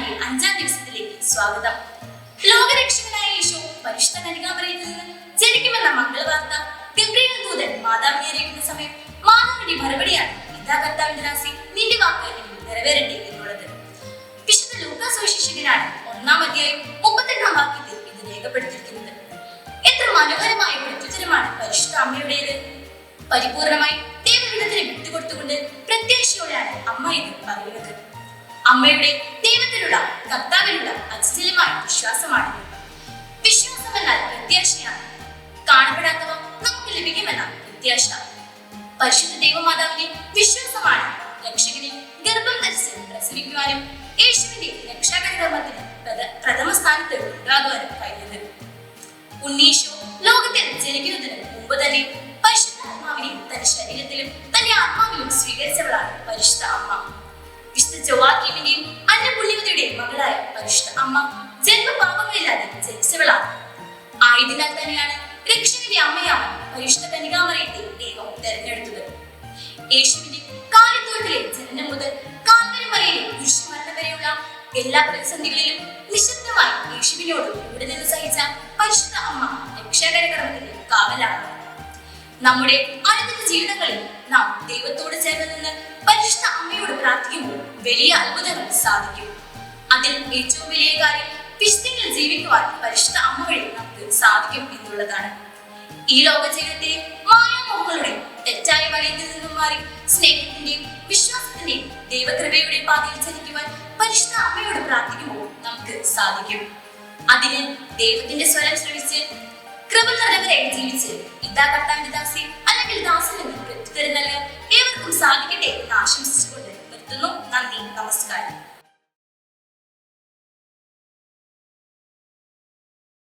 ധ്യാനത്തിന്റെ 5-ാം ദിവസത്തിലേക്ക് സ്വാഗതം. ലോകരക്ഷകനായ യേശു പരിശുദ്ധ കന്യകാമറിയത്തിൽ നിന്ന് ജനിക്കുമെന്ന മംഗളവാർത്ത ഗബ്രിയേൽ ദൂതൻ മാതാവിനെ അറിയിക്കുന്ന സമയം മാതാവിന്റെ മറുപടിയാണ് ഇതാ കർത്താവിന്റെ ദാസി, നിന്റെ വാക്ക് നിറവേറട്ടെ എന്നുള്ളത്. വിശുദ്ധ ലൂക്കാസ് സുവിശേഷകനാണ് 1-ാം അധ്യായം 38-ാം വാക്യത്തിൽ ഇത് രേഖപ്പെടുത്തിയിരിക്കുന്നത്. എത്ര മനോഹരമായ പ്രത്യുത്തരമാണ് പരിശുദ്ധ അമ്മയുടേത്. പരിപൂർണമായി ദൈവഹിതത്തിന് വിട്ടുകൊടുത്തുകൊണ്ട് പ്രത്യാശയോടെയാണ് അമ്മ ഇത് പറയുന്നത്. അമ്മയുടെ ദൈവത്തിലുള്ള കർത്താവിലുള്ള അചഞ്ചലമായ വിശ്വാസമാണ്. വിശ്വാസം എന്നാൽ പ്രത്യാശയാണ്. കാണപ്പെടാത്തവ നമുക്ക് ലഭിക്കുമെന്ന പ്രത്യാശ. പരിശുദ്ധ ദൈവമാതാവിന്റെ വിശ്വാസമാണ് രക്ഷകനെ ഗർഭം ധരിച്ച് പ്രസവിക്കുവാനും യേശുവിന്റെ രക്ഷാകരകർമ്മത്തിന് പ്രഥമ സ്ഥാനത്ത് ഉണ്ടാകുവാനും കഴിഞ്ഞത്. ഉണ്ണീശോ ലോകത്തിൽ ജനിക്കുന്നതിന് മുമ്പ് തന്നെ പരിശുദ്ധ ആത്മാവിനെ തന്റെ ശരീരത്തിലും തന്റെ ആത്മാവിലും സ്വീകരിച്ചവളാണ് പരിശുദ്ധ അമ്മ. വിശുദ്ധ ജോവാക്കീമിന്റെയും അന്നപുണ്യവതിയുടെയും മകളായ പരിശുദ്ധ അമ്മ ജന്മപാപങ്ങളില്ലാതെ ജനിച്ചവളാണ്. ആയതിനാൽ തന്നെയാണ് രക്ഷകന്റെ അമ്മയാവാൻ പരിശുദ്ധ കന്യകാമറിയത്തെ ദൈവം തെരഞ്ഞെടുത്തത്. യേശുവിന്റെ കാലിത്തൊഴുത്തിലെ ജനനം മുതൽ കാൽവരി മലയിലെ കുരിശുമരണം വരെയുള്ള എല്ലാ പ്രതിസന്ധികളിലും നിശബ്ദമായി യേശുവിനോട് കൂടെ നിന്ന് സഹിച്ച പരിശുദ്ധ അമ്മ രക്ഷാകരകർമ്മത്തിന്റെ കാവലാണ്. നമ്മുടെ അനുദിന ജീവിതങ്ങളിൽ നാം ദൈവത്തോട് ചേർന്ന് നിന്ന് പരിശുദ്ധ അമ്മയോട് പ്രാർത്ഥിക്കുമ്പോൾ വലിയ അത്ഭുതങ്ങൾ സാധിക്കും. അതിൽ ഏറ്റവും വലിയ കാര്യം വിശുദ്ധിയിൽ ജീവിക്കുവാൻ പരിശുദ്ധ അമ്മ വഴി നമുക്ക് സാധിക്കും എന്നുള്ളതാണ്. ഈ ലോക ജീവിതത്തെ മായാമോഹങ്ങളുടെയും തെറ്റായ വലയത്തിൽ നിന്നും മാറി സ്നേഹത്തിന്റെയും വിശ്വാസത്തിന്റെയും ദൈവകൃപയുടെയും പാതയിൽ ചലിക്കുവാൻ പരിശുദ്ധ അമ്മയോട് പ്രാർത്ഥിക്കുമ്പോൾ നമുക്ക് സാധിക്കും. അതിന് ദൈവത്തിന്റെ സ്വരം ശ്രവിച്ച് കൃപ നിറഞ്ഞവരായി ജീവിച്ച് ഇതാ കർത്താവിന്റെ ദാസി അല്ലെങ്കിൽ ദാസൻ എന്ന് പ്രത്യുത്തരം നൽകാൻ ഏവർക്കും സാധിക്കട്ടെ എന്ന് ആശംസിച്ചുകൊണ്ട് നിർത്തുന്നു. നന്ദി, നമസ്കാരം.